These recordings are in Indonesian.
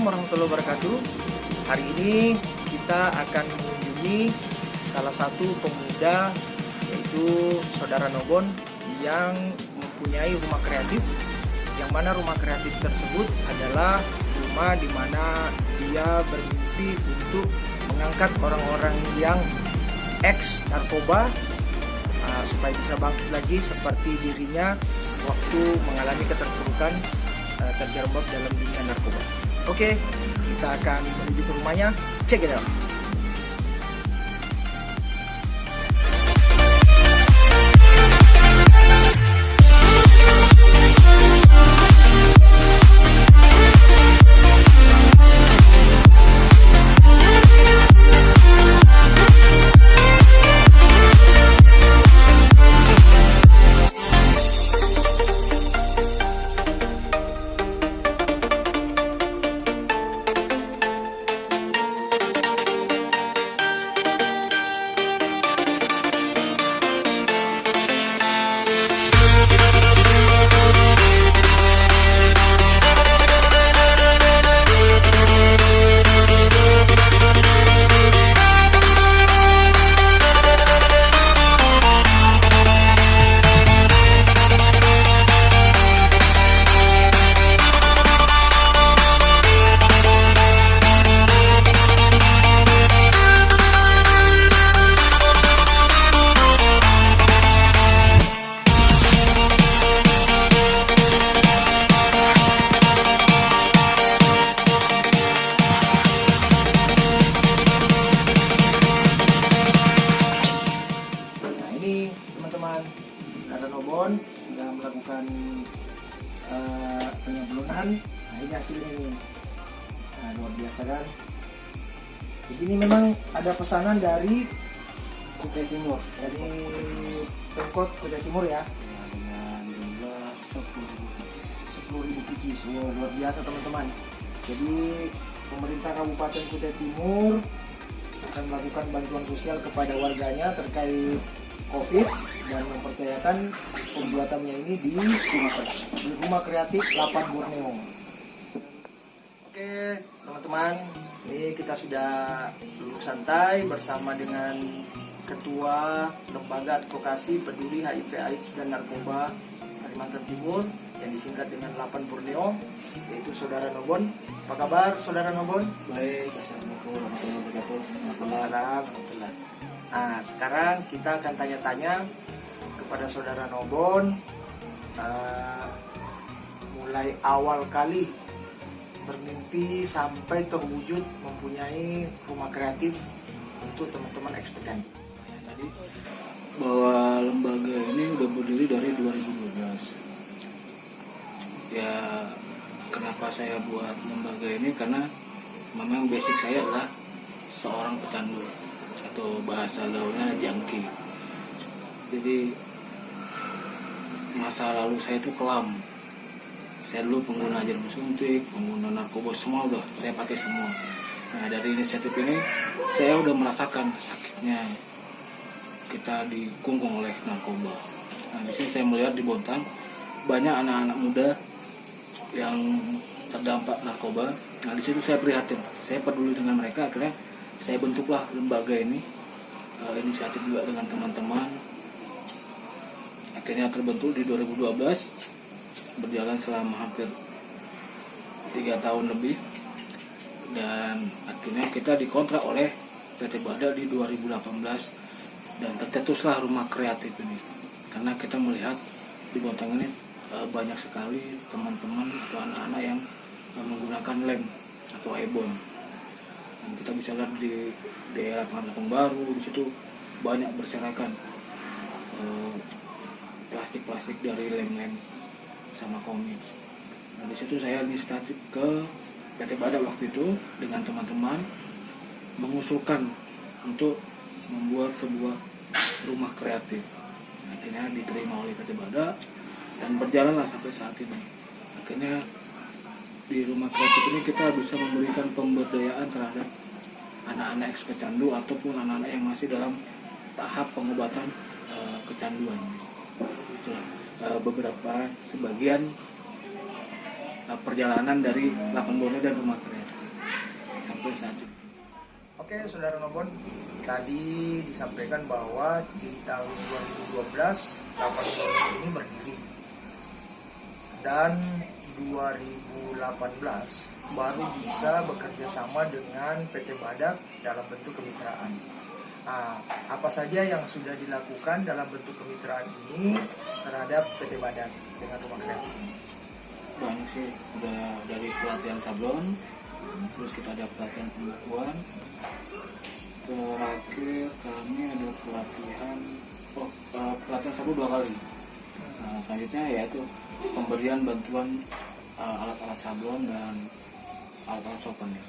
Assalamualaikum warahmatullahi wabarakatuh. Hari ini kita akan mengunjungi salah satu pemuda, yaitu Saudara Nobon, yang mempunyai rumah kreatif, yang mana rumah kreatif tersebut adalah rumah di mana dia bermimpi untuk mengangkat orang-orang yang ex narkoba supaya bisa bangkit lagi seperti dirinya waktu mengalami keterpurukan terjerembab dalam dunia narkoba. Oke, kita akan menuju ke rumahnya. Check it out. Teman-teman, Saudara Nobon sudah melakukan penyembelihan. Nah, ini hasilnya nih. Nah, luar biasa kan? Begini, memang ada pesanan dari Kutai Timur, dari Pemkot Kutai Timur ya, dengan jumlah 10.000 pieces. Wow, luar biasa teman-teman. Jadi pemerintah Kabupaten Kutai Timur akan melakukan bantuan sosial kepada warganya terkait COVID dan mempercayakan pembuatannya ini di rumah kreatif Lapan Borneo. Oke teman-teman, ini kita sudah duduk santai bersama dengan Ketua Lembaga Advokasi Peduli HIV/AIDS dan Narkoba Kalimantan Timur yang disingkat dengan Lapan Borneo, yaitu Saudara Nobon. Apa kabar Saudara Nobon? Baik, assalamualaikum warahmatullahi wabarakatuh. Waalaikumsalam. Nah, sekarang kita akan tanya-tanya kepada Saudara Nobon, mulai awal kali bermimpi sampai terwujud mempunyai rumah kreatif untuk teman-teman ex pecandu. Ya, tadi bahwa lembaga ini udah berdiri dari 2012. Ya, kenapa saya buat lembaga ini? Karena memang basic saya adalah seorang pecandu, atau bahasa gaulnya junkie. Jadi masa lalu saya itu kelam. Saya dulu pengguna jarum suntik, pengguna narkoba, semua udah saya pakai semua. Nah, dari inisiatif ini saya udah merasakan sakitnya kita dikungkung oleh narkoba. Nah, di sini saya melihat di Bontang banyak anak-anak muda yang terdampak narkoba. Nah, di situ saya prihatin, saya peduli dengan mereka. Akhirnya saya bentuklah lembaga ini, inisiatif juga dengan teman-teman. Akhirnya terbentuk di 2012, berjalan selama hampir 3 tahun lebih, dan akhirnya kita dikontrak oleh PT Bada di 2018, dan tercetuslah rumah kreatif ini. Karena kita melihat di Bontang ini banyak sekali teman-teman atau anak-anak yang menggunakan lem atau ebon. Dan kita bisa lihat di daerah Kampung Baru, di situ banyak berserakan plastik-plastik dari lem-lem sama komik. Nah, di situ saya inisiatif ke PT Bada waktu itu dengan teman-teman mengusulkan untuk membuat sebuah rumah kreatif. Nah, akhirnya diterima oleh PT Bada dan berjalanlah sampai saat ini. Akhirnya di rumah kreatif ini kita bisa memberikan pemberdayaan terhadap anak-anak ex pecandu ataupun anak-anak yang masih dalam tahap pengobatan kecanduan. Itulah beberapa sebagian perjalanan dari Lapan Borneo dan rumah kreatif. sampai saat ini. Oke, Saudara Nobon, tadi disampaikan bahwa di tahun 2012 Lapan Borneo ini berdiri, dan 2018 baru bisa bekerja sama dengan PT Badak dalam bentuk kemitraan. Nah, apa saja yang sudah dilakukan dalam bentuk kemitraan ini terhadap PT Badak dengan rumah kreatif? Banyak sih, udah dari pelatihan sablon, terus kita ada pelatihan pembukuan, terakhir kami ada pelatihan sablon 2 kali. Nah, selanjutnya yaitu pemberian bantuan alat-alat sablon dan alat-alat souvenir.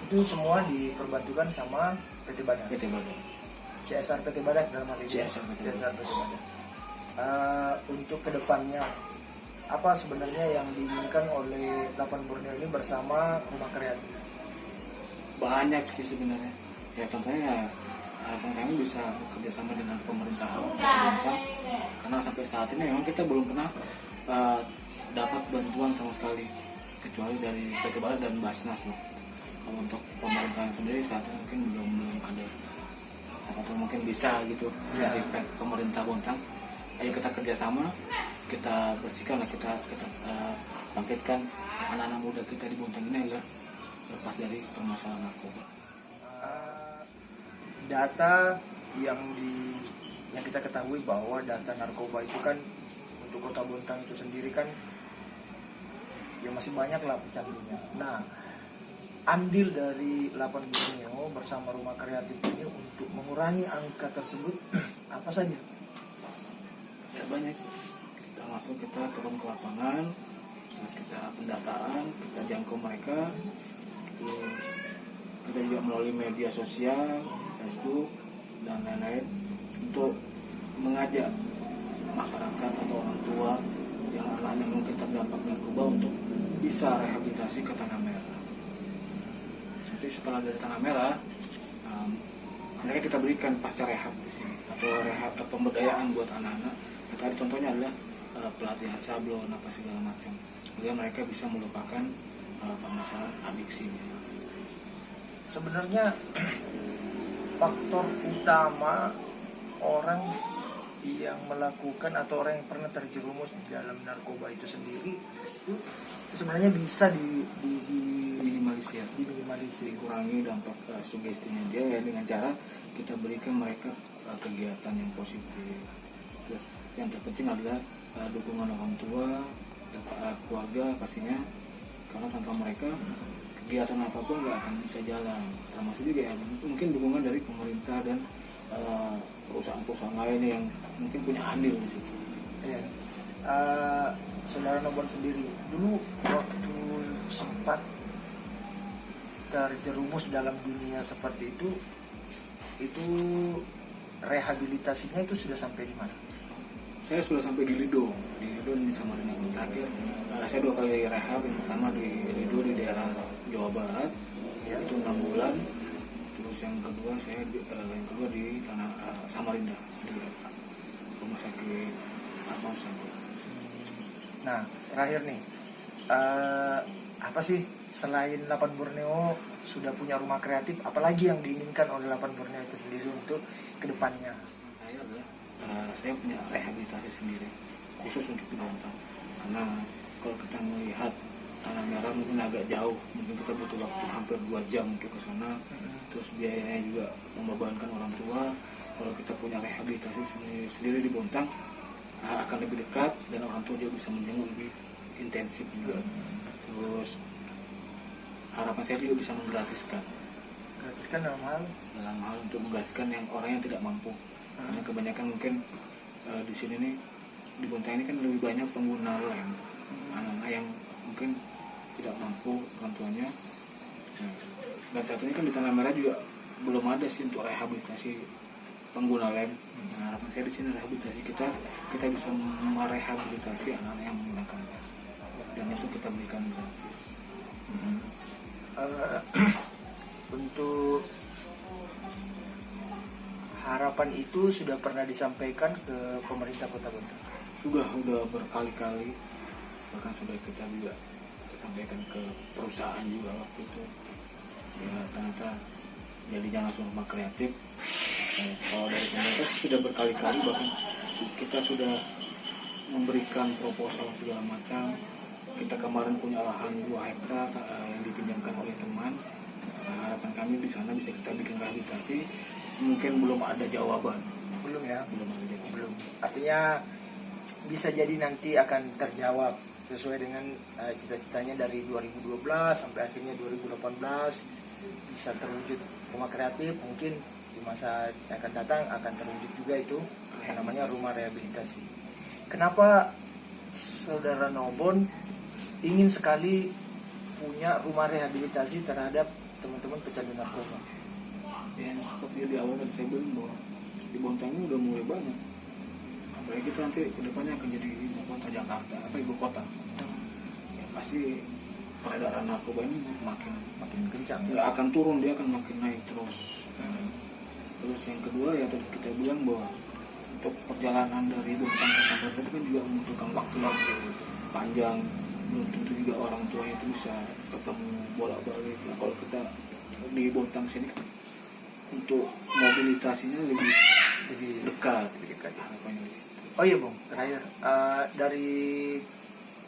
Itu semua diperbantukan sama PT Badak. PT Badak. CSR PT Badak dalam hal ini. CSR PT Badak. Untuk kedepannya, apa sebenarnya yang diinginkan oleh Lapan Borneo ini bersama rumah kreatif? Banyak sih sebenarnya. Ya contohnya harapan kami bisa bekerja sama dengan pemerintah, karena sampai saat ini memang kita belum pernah dapat bantuan sama sekali, kecuali dari PT Badak dan Basnas loh. Kalau untuk pemerintah sendiri saat ini mungkin belum ada. Siapa mungkin bisa gitu dari pemerintah Bontang. Ayo kita kerjasama, kita bersihkan lah, kita bangkitkan anak-anak muda kita di Bontang ini agar lepas dari permasalahan narkoba. Data yang kita ketahui bahwa data narkoba itu kan untuk Kota Bontang itu sendiri kan ya masih banyak lah pecandunya. Nah, andil dari Lapan Borneo bersama rumah kreatif ini untuk mengurangi angka tersebut apa saja? Ya banyak. Kita turun ke lapangan, terus kita pendataan, kita jangkau mereka, terus kita juga melalui media sosial, Facebook dan lain-lain untuk mengajak masyarakat atau orang tua yang anaknya mungkin terdampak narkoba untuk bisa rehabilitasi ke Tanah Merah. Nanti setelah dari Tanah Merah, mereka kita berikan pasca rehab di sini atau rehab atau pemberdayaan buat anak-anak. Tadi contohnya adalah pelatihan sablon apa segala macam, agar mereka bisa melupakan permasalahan adiksinya. Sebenarnya faktor utama orang yang melakukan atau orang yang pernah terjerumus di dalam narkoba itu sendiri itu sebenarnya bisa diminimalisir, dikurangi dampak sugestinya dia ya, dengan cara kita berikan mereka kegiatan yang positif. Terus yang terpenting adalah dukungan orang tua, keluarga pastinya, karena tanpa mereka kegiatan apapun nggak akan bisa jalan. Termasuk juga ya, mungkin dukungan dari pemerintah dan perusahaan-perusahaan lain yang mungkin punya andil di situ. Ya. Saudara Nobon sendiri dulu waktu sempat terjerumus dalam dunia seperti itu rehabilitasinya itu sudah sampai di mana? Saya sudah sampai di Lido ini sama dengan terakhir. Saya 2 kali rehab, yang pertama di Lido di daerah Jawa Barat, ya. Itu 6 bulan. Terus yang kedua di tanah Samarinda di rumah sakit Atmos. Nah, terakhir nih, apa sih selain Lapan Borneo sudah punya rumah kreatif, apalagi yang diinginkan oleh Lapan Borneo itu sendiri untuk kedepannya? Saya punya rehabilitasi sendiri khusus untuk di Bontang, karena kalau kita melihat Tanah Merah mungkin agak jauh, mungkin kita butuh waktu hampir 2 jam untuk ke sana. Terus biayanya juga membebankan orang tua. Kalau kita punya rehabilitasi sendiri di Bontang akan lebih dekat dan orang tua juga bisa menjenguk lebih intensif juga. Terus harapan saya juga bisa menggratiskan dalam hal untuk menggratiskan yang orang yang tidak mampu. Karena kebanyakan mungkin di sini nih di Bontang ini kan lebih banyak pengguna lem, anak-anak yang mungkin tidak mampu orang tuanya. Dan saat ini kan di Tanah Merah juga belum ada sih untuk rehabilitasi pengguna lem. Nah, harapan saya di sini rehabilitasi kita bisa merehabilitasi anak-anak yang menggunakan lem, dan itu kita berikan gratis. Untuk harapan itu sudah pernah disampaikan ke pemerintah Kota Bontang? Sudah berkali-kali, bahkan sudah kita juga sampaikan ke perusahaan juga waktu itu. ya ternyata jadinya langsung rumah kreatif. Kalau dari pemerintah sudah berkali-kali, bahkan kita sudah memberikan proposal segala macam. Kita kemarin punya lahan 2 hektar yang dipinjamkan oleh teman. Harapan kami di sana bisa kita bikin rehabilitasi. Mungkin belum ada jawaban. Belum ya? Belum ada jawaban. Belum. Artinya bisa jadi nanti akan terjawab sesuai dengan cita-citanya dari 2012 sampai akhirnya 2018 bisa terwujud rumah kreatif. Mungkin di masa yang akan datang akan terwujud juga itu yang namanya rumah rehabilitasi. Kenapa Saudara Nobon ingin sekali punya rumah rehabilitasi terhadap teman-teman pecandu narkoba? Ya seperti di awal tadi saya bilang bahwa di Bontang ini udah mulai banyak. Apalagi kita nanti kedepannya akan jadi ibu kota Jakarta, ibu kota. Ya pasti peredaran narkoba ini makin Kencang. nggak akan turun, dia akan makin naik terus. Terus yang kedua ya tadi kita bilang bahwa untuk perjalanan dari Bontang ke Sampai itu kan juga membutuhkan waktu yang panjang. Belum tentu juga orang tua itu bisa ketemu bolak-balik. Nah kalau kita di Bontang sini kan untuk mobilitasnya lebih dekat. Oh iya Bung, terakhir dari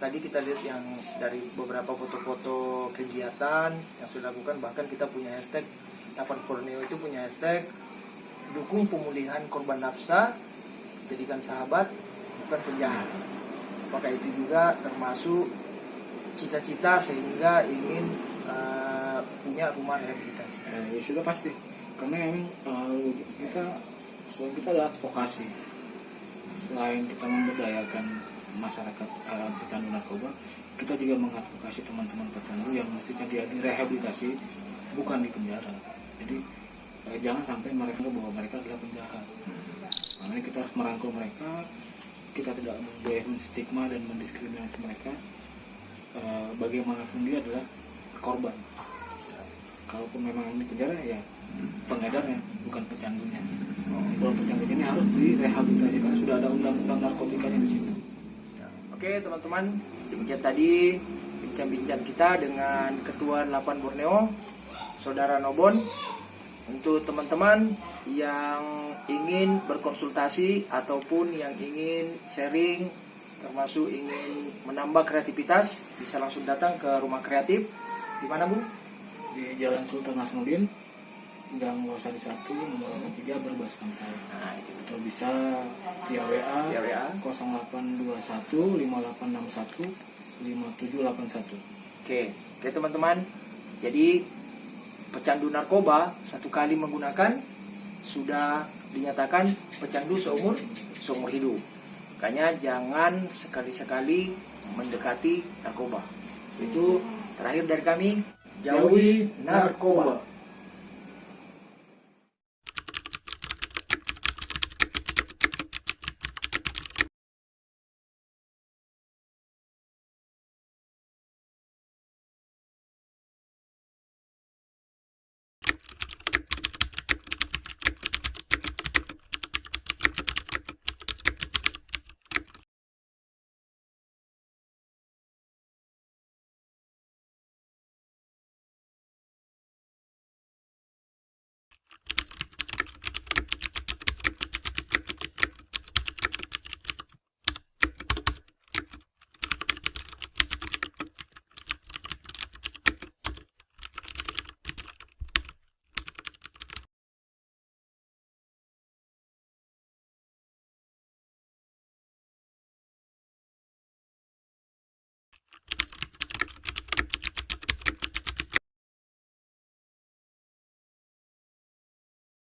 tadi kita lihat yang dari beberapa foto-foto kegiatan yang sudah dilakukan, bahkan kita punya hashtag 8 Borneo itu punya hashtag dukung pemulihan korban nafsa, jadikan sahabat bukan penjahat. Apakah itu juga termasuk cita-cita sehingga ingin punya rumah rehabilitasi? Ya sudah pasti, karena memang kita adalah advokasi. Selain kita memberdayakan masyarakat pecandu narkoba, kita juga mengadvokasi teman-teman pecandu yang mestinya dia direhabilitasi, bukan di penjara. Jadi jangan sampai mereka bahwa mereka adalah penjahat. Makanya kita harus merangkul mereka. Kita tidak boleh menstigma dan mendiskriminasi mereka. Bagaimanapun dia adalah korban. Kalaupun memang ini penjara, ya pengedarnya bukan pecandunya. Kalau pecandu ini harus direhabilitasi karena sudah ada undang-undang narkotikanya di situ. Oke teman-teman, demikian tadi bincang-bincang kita dengan Ketua 8 Borneo, Saudara Nobon. Untuk teman-teman yang ingin berkonsultasi ataupun yang ingin sharing, termasuk ingin menambah kreativitas, bisa langsung datang ke rumah kreatif. Di mana Bu? Di Jalan Sultan Hasanuddin, Gang Losari 1, nomor 3, Berbas Pantai. Nah, itu Atau bisa via WA, via WA 0821 5861 5781. Oke teman-teman. Jadi pecandu narkoba satu kali menggunakan sudah dinyatakan pecandu seumur hidup. Makanya jangan sekali-sekali mendekati narkoba. Itu terakhir dari kami, jauhi narkoba.